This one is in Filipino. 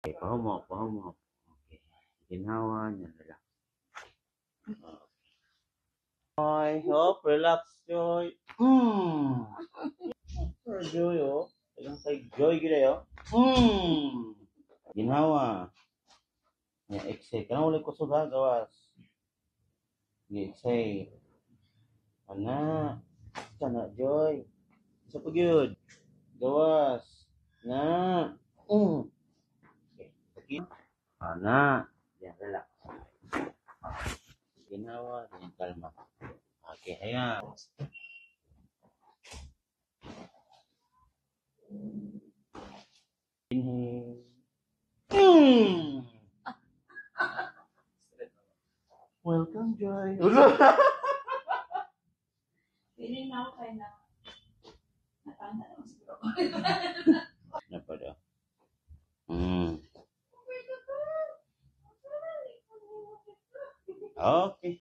Okay, pahumok, pahumok. Okay. Ginawa niya, relax. Okay, hop, relax, Joy. Joy, oh. Ilang kay Joy, gila, oh. Ginawa. Ya, exhale. Kanang ulit kusog ha, gawas. Exhale. Ana. Kana, Joy. Isa pa gyud. Gawas. Na. Okay. Okay. Ana. Yan, relax. Ginawa. Yan, kalma. Okay, ayan. Inhale. Welcome, Joy. Pili na ako kayo na natanda naman siguro. Napada. Okay.